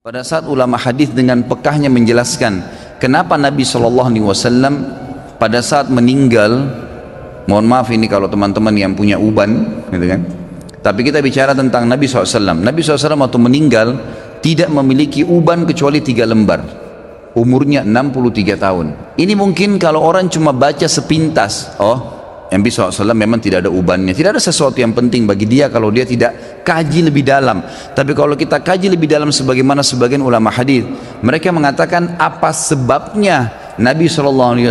Pada saat ulama hadis dengan pekahnya menjelaskan kenapa Nabi SAW pada saat meninggal, mohon maaf ini kalau teman-teman yang punya uban, gitu kan? Tapi kita bicara tentang Nabi SAW. Nabi SAW waktu meninggal tidak memiliki uban kecuali 3 lembar. Umurnya 63 tahun. Ini mungkin kalau orang cuma baca sepintas, oh Nabi SAW memang tidak ada ubannya, tidak ada sesuatu yang penting bagi dia kalau dia tidak kaji lebih dalam. Tapi kalau kita kaji lebih dalam sebagaimana sebagian ulama hadis, mereka mengatakan apa sebabnya Nabi SAW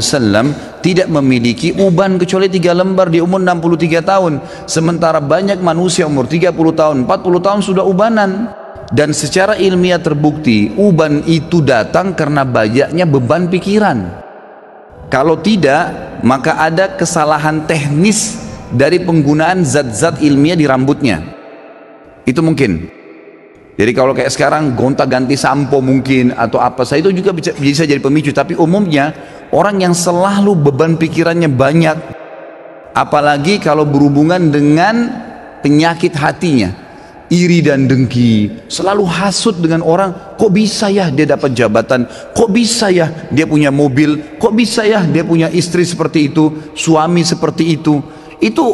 tidak memiliki uban kecuali 3 lembar di umur 63 tahun, sementara banyak manusia umur 30 tahun, 40 tahun sudah ubanan. Dan secara ilmiah terbukti uban itu datang karena banyaknya beban pikiran. Kalau tidak, maka ada kesalahan teknis dari penggunaan zat-zat ilmiah di rambutnya. Itu mungkin. Jadi kalau kayak sekarang gonta-ganti sampo mungkin atau apa saja, itu juga bisa jadi pemicu. Tapi umumnya orang yang selalu beban pikirannya banyak, apalagi kalau berhubungan dengan penyakit hatinya, iri dan dengki, selalu hasut dengan orang, kok bisa ya dia dapat jabatan, kok bisa ya dia punya mobil, kok bisa ya dia punya istri seperti itu, suami seperti itu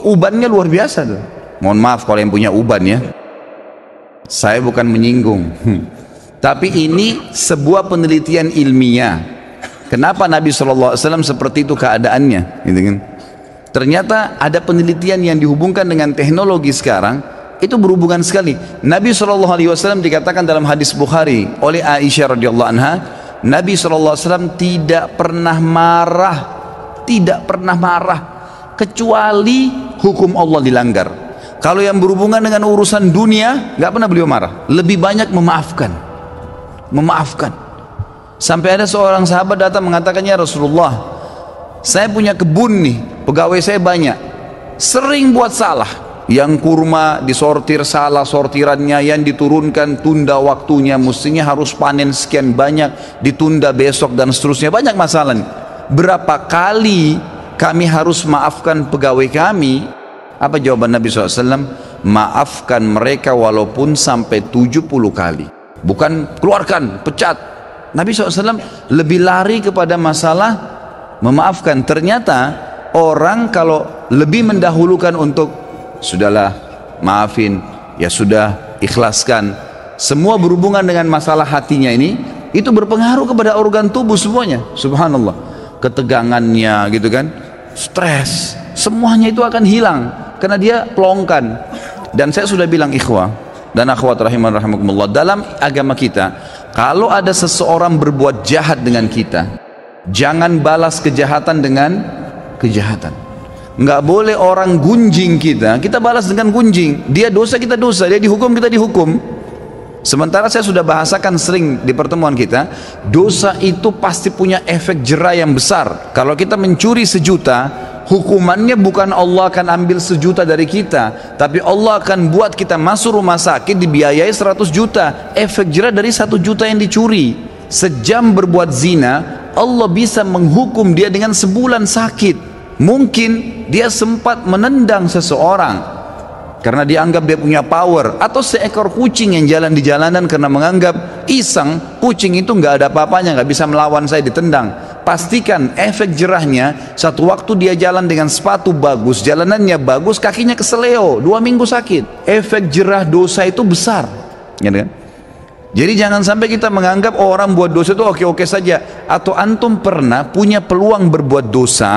ubannya luar biasa tuh. Mohon maaf kalau yang punya uban ya, saya bukan menyinggung, tapi ini sebuah penelitian ilmiah. Kenapa Nabi SAW seperti itu keadaannya, gitu kan? Ternyata ada penelitian yang dihubungkan dengan teknologi sekarang. Itu berhubungan sekali. Nabi SAW dikatakan dalam hadis Bukhari oleh Aisyah radhiyallahu anha, Nabi SAW tidak pernah marah kecuali hukum Allah dilanggar. Kalau yang berhubungan dengan urusan dunia nggak pernah beliau marah, lebih banyak memaafkan. Sampai ada seorang sahabat datang mengatakannya, Rasulullah, saya punya kebun nih, pegawai saya banyak, sering buat salah. Yang kurma disortir salah sortirannya, yang diturunkan tunda waktunya, mestinya harus panen sekian banyak, ditunda besok dan seterusnya, banyak masalah. Berapa kali kami harus maafkan pegawai kami? Apa jawaban Nabi SAW? Maafkan mereka walaupun sampai 70 kali. Bukan keluarkan, pecat. Nabi SAW lebih lari kepada masalah memaafkan. Ternyata orang kalau lebih mendahulukan untuk sudahlah, maafin, ya sudah, ikhlaskan, semua berhubungan dengan masalah hatinya ini, itu berpengaruh kepada organ tubuh semuanya. Subhanallah, ketegangannya gitu kan, stres, semuanya itu akan hilang karena dia pelongkan. Dan saya sudah bilang ikhwah dan akhwat rahimakumullah, dalam agama kita kalau ada seseorang berbuat jahat dengan kita, jangan balas kejahatan dengan kejahatan. Nggak boleh orang gunjing kita balas dengan gunjing. Dia dosa, kita dosa. Dia dihukum, kita dihukum. Sementara saya sudah bahasakan sering di pertemuan kita, dosa itu pasti punya efek jera yang besar. Kalau kita mencuri 1 juta, hukumannya bukan Allah akan ambil 1 juta dari kita, tapi Allah akan buat kita masuk rumah sakit dibiayai 100 juta. Efek jera dari 1 juta yang dicuri. Sejam berbuat zina, Allah bisa menghukum dia dengan sebulan sakit. Mungkin dia sempat menendang seseorang karena dianggap dia punya power, atau seekor kucing yang jalan di jalanan karena menganggap iseng, kucing itu nggak ada apa-apanya, nggak bisa melawan saya, ditendang. Pastikan efek jerahnya, satu waktu dia jalan dengan sepatu bagus, jalanannya bagus, kakinya keseleo, 2 minggu sakit. Efek jerah dosa itu besar, gitu kan? Jadi jangan sampai kita menganggap orang buat dosa itu oke-oke saja. Atau antum pernah punya peluang berbuat dosa,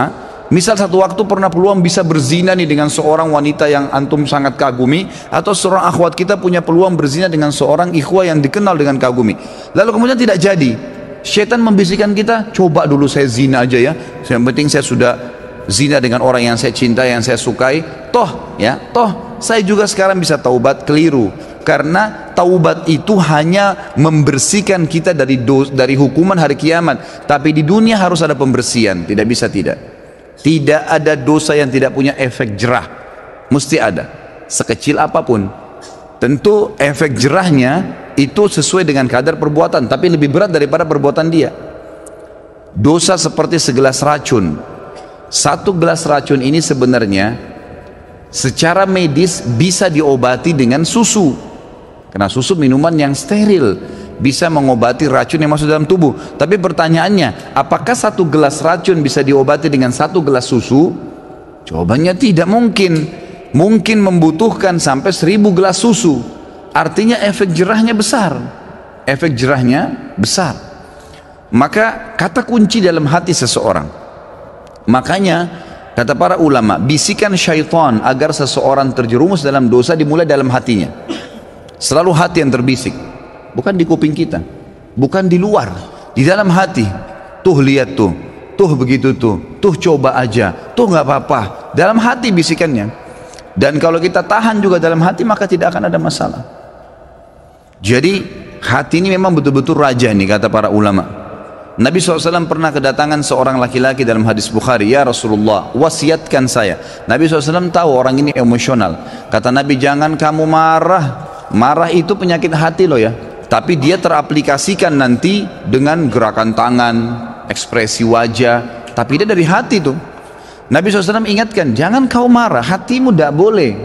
misal satu waktu pernah peluang bisa berzina nih dengan seorang wanita yang antum sangat kagumi, atau seorang akhwat kita punya peluang berzina dengan seorang ikhwah yang dikenal dengan kagumi, lalu kemudian tidak jadi. Syaitan membisikkan kita, coba dulu saya zina aja ya, yang penting saya sudah zina dengan orang yang saya cintai, yang saya sukai, toh saya juga sekarang bisa taubat. Keliru, karena taubat itu hanya membersihkan kita dari hukuman hari kiamat, tapi di dunia harus ada pembersihan. Tidak bisa tidak ada dosa yang tidak punya efek jerah, mesti ada, sekecil apapun. Tentu efek jerahnya itu sesuai dengan kadar perbuatan, tapi lebih berat daripada perbuatan dia. Dosa seperti segelas racun. 1 gelas racun ini sebenarnya secara medis bisa diobati dengan susu, karena susu minuman yang steril. bisa mengobati racun yang masuk dalam tubuh. Tapi pertanyaannya, apakah satu gelas racun bisa diobati dengan satu gelas susu? Jawabannya tidak mungkin. Mungkin membutuhkan sampai 1000 gelas susu. Artinya efek jerahnya besar. Efek jerahnya besar. Maka kata kunci dalam hati seseorang. Makanya kata para ulama, bisikan syaitan agar seseorang terjerumus dalam dosa dimulai dalam hatinya. Selalu hati yang terbisik, bukan di kuping kita, bukan di luar, di dalam hati. Tuh lihat tuh begitu tuh coba aja, tuh nggak apa-apa. Dalam hati bisikannya. Dan kalau kita tahan juga dalam hati, maka tidak akan ada masalah. Jadi hati ini memang betul-betul raja nih, kata para ulama. Nabi SAW pernah kedatangan seorang laki-laki dalam hadis Bukhari, ya Rasulullah, wasiatkan saya. Nabi SAW tahu orang ini emosional. Kata Nabi, jangan kamu marah. Marah itu penyakit hati loh ya. Tapi dia teraplikasikan nanti dengan gerakan tangan, ekspresi wajah. Tapi dia dari hati tuh. Nabi SAW ingatkan, jangan kau marah, hatimu tidak boleh.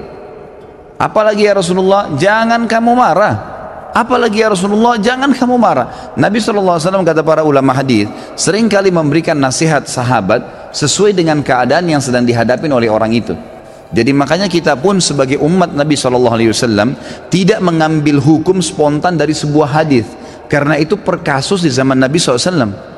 Apalagi ya Rasulullah, jangan kamu marah. Apalagi ya Rasulullah, jangan kamu marah. Nabi SAW, kata para ulama hadis, seringkali memberikan nasihat sahabat sesuai dengan keadaan yang sedang dihadapi oleh orang itu. Jadi makanya kita pun sebagai umat Nabi SAW tidak mengambil hukum spontan dari sebuah hadis, karena itu per kasus di zaman Nabi SAW.